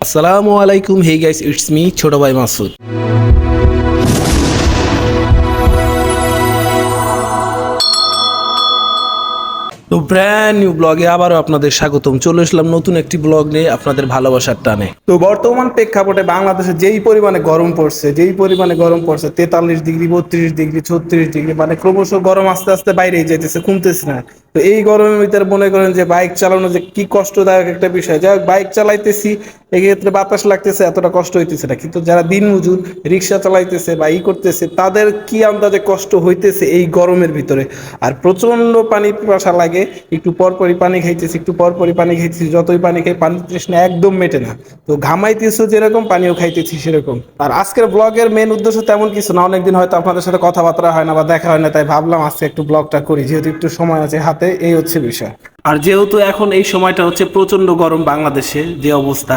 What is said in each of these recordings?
আসসালামু আলাইকুম, hey guys, it's me ছোট ভাই মাসুদ। তো ব্র্যান্ড নিউ ব্লগে আবারও আপনাদের স্বাগতম। চলে আসলাম নতুন একটি ব্লগ নিয়ে আপনাদের ভালোবাসার টানে। তো বর্তমান প্রেক্ষাপটে বাংলাদেশে যেই পরিমাণে গরম পড়ছে, 43 ডিগ্রি, 32 ডিগ্রি, 36 ডিগ্রি, মানে ক্রমশ গরম আস্তে আস্তে বাইরেই যাইতেছে, কমতেছে না। তো এই গরমের ভিতরে মনে করেন যে বাইক চালানো যে কি কষ্টদায়ক একটা বিষয়। যাই হোক, বাইক চালাইতেছি, এক্ষেত্রে বাতাস লাগতেছে, এতটা কষ্ট হইতেছে না। কিন্তু যারা দিনমজুর রিক্সা চালাইতেছে বা করতেছে, তাদের কি আন্দাজে কষ্ট হইতেছে এই গরমের ভিতরে। আর প্রচন্ড পানি পিপাসা লাগে, একটু পরপরই পানি খাইতেছি, যতই পানি খাই পানি তৃষ্ণা একদম মেটে না। তো ঘামাইতেছো যেরকম, পানিও খাইতেছি সেরকম। আর আজকের ব্লগের মেন উদ্দেশ্য তেমন কিছু না, অনেকদিন হয়তো আপনাদের সাথে কথাবার্তা হয় না বা দেখা হয় না, তাই ভাবলাম আজকে একটু ব্লগটা করি, যেহেতু একটু সময় আছে হাতে, এই হচ্ছে বিষয়। আর যেহেতু এখন এই সময়টা হচ্ছে প্রচন্ড গরম বাংলাদেশে যে অবস্থা,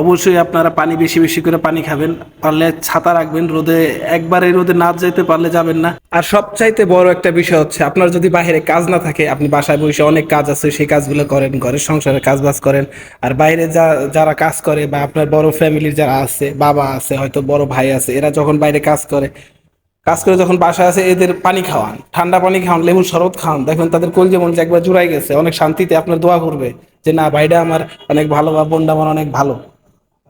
অবশ্যই আপনারা পানি বেশি বেশি করে পানি খাবেন, পারলে ছাতা রাখবেন, রোদে একবারে রোদে না যেতে পারলে যাবেন না। আর সবচাইতে বড় একটা বিষয় হচ্ছে, আপনার যদি বাইরে কাজ না থাকে, আপনি বাসায় বসে অনেক কাজ আছে সেই কাজগুলো করেন, ঘরের সংসারের কাজ বাজ করেন। আর বাইরে যারা কাজ করে বা আপনার বড় ফ্যামিলির যারা আছে, বাবা আছে, হয়তো বড় ভাই আছে, এরা যখন বাইরে কাজ করে যখন বাসায় আসে, এদের পানি খাওয়ান, ঠান্ডা পানি খাওয়ান, লেবুর শরবত খাওয়ান, দেখবেন তাদের কলজে মন যে একবার জুড়াই গেছে, অনেক শান্তিতে আপনার দোয়া করবে যে না, ভাইটা আমার অনেক ভালো বা বোনটা আমার অনেক ভালো,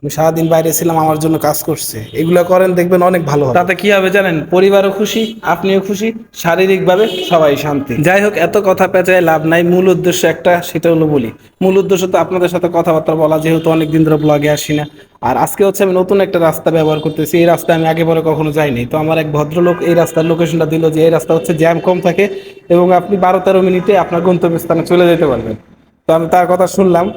আমি সারাদিন বাইরে ছিলাম, আমার জন্য কাজ করছে। এগুলো করেন, দেখবেন অনেক ভালো হবে। তাতে কি হবে জানেন? পরিবারও খুশি, আপনিও খুশি, শারীরিকভাবে সবাই শান্তি। যাই হোক, এত কথা পেঁচায় লাভ নাই, মূল উদ্দেশ্য একটা, সেটা হলো বলি। মূল উদ্দেশ্য তো আপনাদের সাথে কথাবার্তা বলা, যেহেতু অনেকদিন ধরে ব্লগে আসি না। আর আজকে হচ্ছে আমি নতুন একটা রাস্তা ব্যবহার করতেছি। এই রাস্তায় আমি আগে পরে কখনো যাইনি। তো আমার এক ভদ্রলোক এই রাস্তার লোকেশনটা দিল, যে এই রাস্তা হচ্ছে জ্যাম কম থাকে এবং আপনি 12-13 মিনিটে আপনার গন্তব্যস্থানে চলে যেতে পারবেন। তো আমি তার কথা শুনলাম,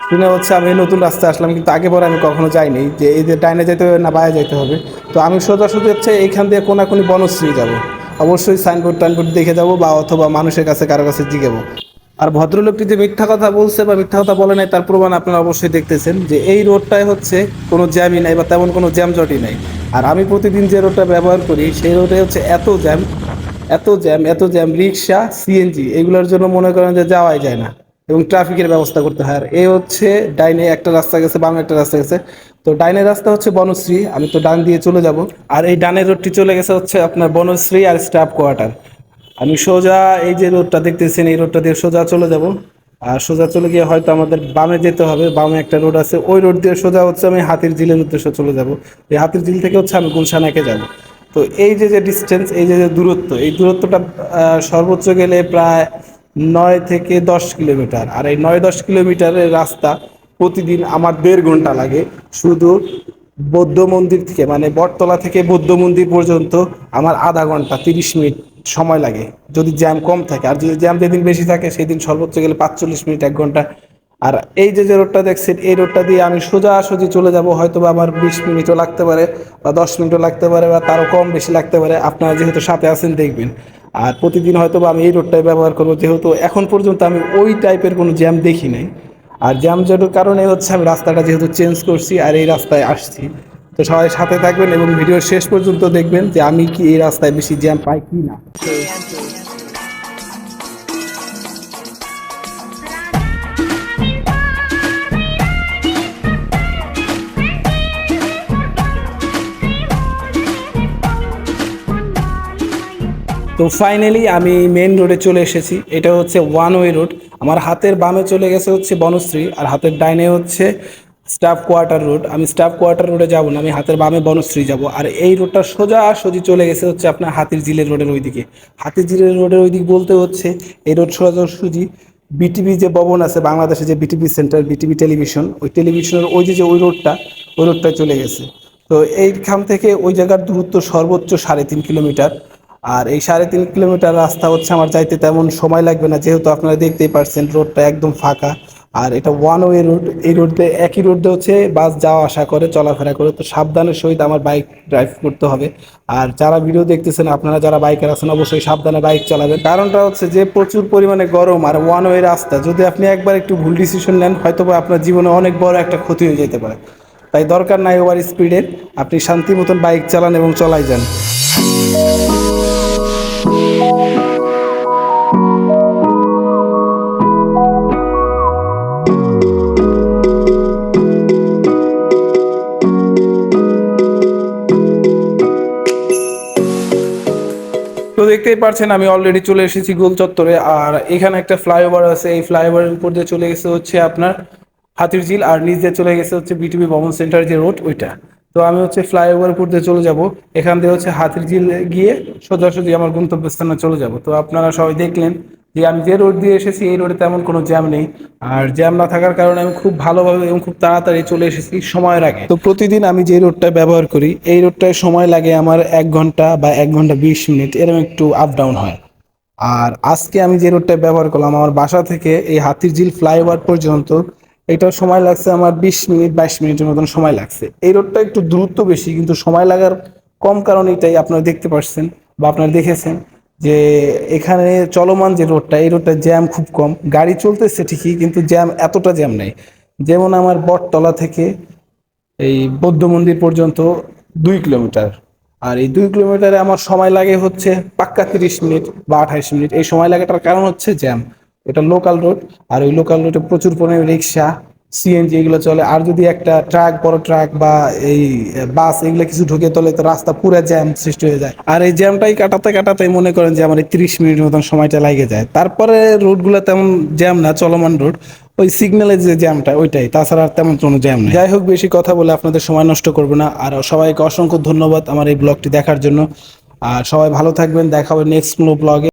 শুনে হচ্ছে আমি নতুন রাস্তায় আসলাম, কিন্তু আগে পরে আমি কখনো যাইনি যে এই যে ডাইনে যেতে হবে না বায়ে যেতে হবে। তো আমি সোজাসুজি হচ্ছে এইখান দিয়ে কোনাকুনি বনশ্রী যাব। অবশ্যই সাইনবোর্ড টাইনবোর্ড দেখে যাব, বা অথবা মানুষের কাছে কারো কাছে জিজ্ঞাবো। আর ভদ্রলোকটি যে মিথ্যা কথা বলছে বা মিথ্যা কথা বলে নাই, তার প্রমাণ আপনারা অবশ্যই দেখতেছেন, যে এই রোডটায় হচ্ছে কোনো জ্যামই নাই বা তেমন কোনো জ্যামজটই নাই। আর আমি প্রতিদিন যে রোডটা ব্যবহার করি, সেই রোডে হচ্ছে এত জ্যাম, রিক্সা, সিএনজি এগুলোর জন্য মনে করেন যে যাওয়াই যায় না, এবং ট্রাফিকের ব্যবস্থা করতে হয়। আর এই হচ্ছে ডাইনে একটা রাস্তা গেছে, বামে একটা রাস্তা গেছে। তো ডাইনের রাস্তা হচ্ছে বনশ্রী, আমি তো ডান দিয়ে চলে যাব। আর এই ডানের রোডটি চলে গেছে হচ্ছে আপনার বনশ্রী আর স্টাফ কোয়ার্টার। আমি সোজা এই যে রোডটা দেখতেছেন, এই রোডটা দিয়ে সোজা চলে যাব। আর সোজা চলে গিয়ে হয়তো আমাদের বামে যেতে হবে, বামে একটা রোড আছে, ওই রোড দিয়ে সোজা হচ্ছে আমি হাতির ঝিলের উদ্দেশ্যে চলে যাব। এই হাতির ঝিল থেকে হচ্ছে আমি গুলশানাকে যাব। তো এই যে ডিস্টেন্স, এই যে দূরত্ব, এই দূরত্বটা সর্বোচ্চ গেলে প্রায় 9 থেকে 10 কিলোমিটার। আর এই 9-10 কিলোমিটারের রাস্তা প্রতিদিন আমার 1.5 ঘন্টা লাগে। শুধু বৌদ্ধ মন্দির থেকে, মানে বটতলা থেকে বৌদ্ধ মন্দির পর্যন্ত আমার আধা ঘন্টা 30 মিনিট সময় লাগে, যদি জ্যাম কম থাকে। আর যদি জ্যাম যেদিন বেশি থাকে, সেদিন সর্বোচ্চ গেলে 45 মিনিট, 1 ঘন্টা। আর এই যে রোডটা দেখছেন, এই রোডটা দিয়ে আমি সোজাসুজি চলে যাব, হয়তো বা আমার 20 মিনিটও লাগতে পারে, বা 10 মিনিটও লাগতে পারে, বা তারও কম বেশি লাগতে পারে। আপনারা যেহেতু সাথে আছেন, দেখবেন। আর প্রতিদিন হয়তো বা আমি এই রোডটাই ব্যবহার করবো, যেহেতু এখন পর্যন্ত আমি ওই টাইপের কোনো জ্যাম দেখি নাই। আর জ্যাম জটের কারণে হচ্ছে আমি রাস্তাটা যেহেতু চেঞ্জ করছি আর এই রাস্তায় আসছি। তো সবাই সাথে থাকবেন এবং ভিডিওর শেষ পর্যন্ত দেখবেন যে আমি কি এই রাস্তায় বেশি জ্যাম পাই কি না। তো ফাইনালি আমি মেন রোডে চলে এসেছি। এটা হচ্ছে ওয়ান ওয়ে রোড। আমার হাতের বামে চলে গেছে হচ্ছে বনশ্রী, আর হাতের ডাইনে হচ্ছে স্টাফ কোয়ার্টার রোড। আমি স্টাফ কোয়ার্টার রোডে যাব না, আমি হাতের বামে বনশ্রী যাব। আর এই রোডটা সোজাসুজি চলে গেছে হচ্ছে আপনার হাতির ঝিলের রোডের ওইদিকে। হাতির ঝিলের রোডের ওইদিক বলতে হচ্ছে এই রোড সোজাসুজি বিটিভি যে ভবন আছে বাংলাদেশে, যে বিটিভি সেন্টার, বিটিভি টেলিভিশন, ওই টেলিভিশনের ওই রোডটায় চলে গেছে। তো এইখান থেকে ওই জায়গার দূরত্ব সর্বোচ্চ 3.5 কিলোমিটার। আর এই 3.5 কিলোমিটার রাস্তা হচ্ছে আমার যাইতে তেমন সময় লাগবে না, যেহেতু আপনারা দেখতেই পারছেন রোডটা একদম ফাঁকা। আর এটা ওয়ান ওয়ে রোড, এই রোডে একই রোডে হচ্ছে বাস যাওয়া আসা করে, চলাফেরা করে। তো সাবধানের সহিত আমার বাইক ড্রাইভ করতে হবে। আর যারা ভিডিও দেখতেছেন, আপনারা যারা বাইকার আছেন, অবশ্যই সাবধানে বাইক চালাবেন। কারণটা হচ্ছে যে প্রচুর পরিমাণে গরম, আর ওয়ান ওয়ে রাস্তা, যদি আপনি একবার একটু ভুল ডিসিশন নেন, হয়তো বা আপনার জীবনে অনেক বড় একটা ক্ষতি হয়ে যেতে পারে। তাই দরকার নাই ওভার স্পিডের, আপনি শান্তি মতন বাইক চালান এবং চলাই যান। তো দেখতেই পাচ্ছেন আমি অলরেডি চলে এসেছি গোল চত্বরে, আর এখানে একটা ফ্লাইওভার আছে, এই ফ্লাইওভারের উপর দিয়ে চলে গেছে হচ্ছে আপনার হাতিরঝিল, আর নিচ দিয়ে চলে গেছে হচ্ছে বিটিভি ভবন সেন্টার যে রোড ওইটা। তো আমি হচ্ছে ফ্লাইওভার উপর দিয়ে চলে যাব, এখান দিয়ে হচ্ছে হাতিরঝিল গিয়ে সোজাসুজি আমার গন্তব্যস্থানে চলে যাব। তো আপনারা সবাই দেখলেন যে আমি যে রোড দিয়ে এসেছি এই রোডে তেমন কোনো জ্যাম নেই, আর জ্যাম না থাকার কারণে আমি খুব ভালোভাবে এবং খুব তাড়াতাড়ি চলে এসেছি সময়ের আগে। তো প্রতিদিন আমি যে রোডটা ব্যবহার করি এই রোডটায় সময় লাগে আমার 1 ঘন্টা বা 1 ঘন্টা 20 মিনিট, এরকম একটু আপ ডাউন হয়। আর আজকে আমি যে রোডটা ব্যবহার করলাম আমার বাসা থেকে এই হাতিরঝিল ফ্লাইওভার পর্যন্ত, এটা সময় লাগছে আমার 20 মিনিট 22 মিনিটের মতন সময় লাগছে। এই রোডটা একটু দ্রুত বেশি, কিন্তু সময় লাগার কম কারণ এটাই আপনারা দেখতে পাচ্ছেন বা আপনারা দেখেছেন যে এখানে চলমান যে রোডটা এই রোডটা জ্যাম খুব কম, গাড়ি চলতেছে ঠিকই কিন্তু জ্যাম এতটা জ্যাম নাই। যেমন আমার বটতলা থেকে এই বৌদ্ধ মন্দির পর্যন্ত 2 কিলোমিটার, আর এই 2 কিলোমিটারে আমার সময় লাগে হচ্ছে পাক্কা 30 মিনিট বা 28 মিনিট। এই সময় লাগাটার কারণ হচ্ছে জ্যাম, এটা লোকাল রোড, আর ওই লোকাল রোডে প্রচুর পরিমাণে রিক্সা সিএনজি এগুলো চলে, আর যদি একটা ট্রাক বড় ট্রাক বা এই বাস এগুলো কিছু ঢুকে তোলে তো রাস্তা পুরো জ্যাম সৃষ্টি হয়ে যায়। আর এই জ্যামটাই কাটাতে কাটাতে মনে করেন যে আমার এই 30 মিনিটের মতন সময়টা লাগে যায়। তারপরে রোডগুলো তেমন জ্যাম না, চলমান রোড, ওই সিগন্যালের যে জ্যামটা ওইটাই, তাছাড়া আর তেমন কোনো জ্যাম নেই। যাই হোক, বেশি কথা বলে আপনাদের সময় নষ্ট করবো না, আর সবাইকে অসংখ্য ধন্যবাদ আমার এই ব্লগটি দেখার জন্য। আর সবাই ভালো থাকবেন, দেখা হবে নেক্সট কোনো ব্লগে।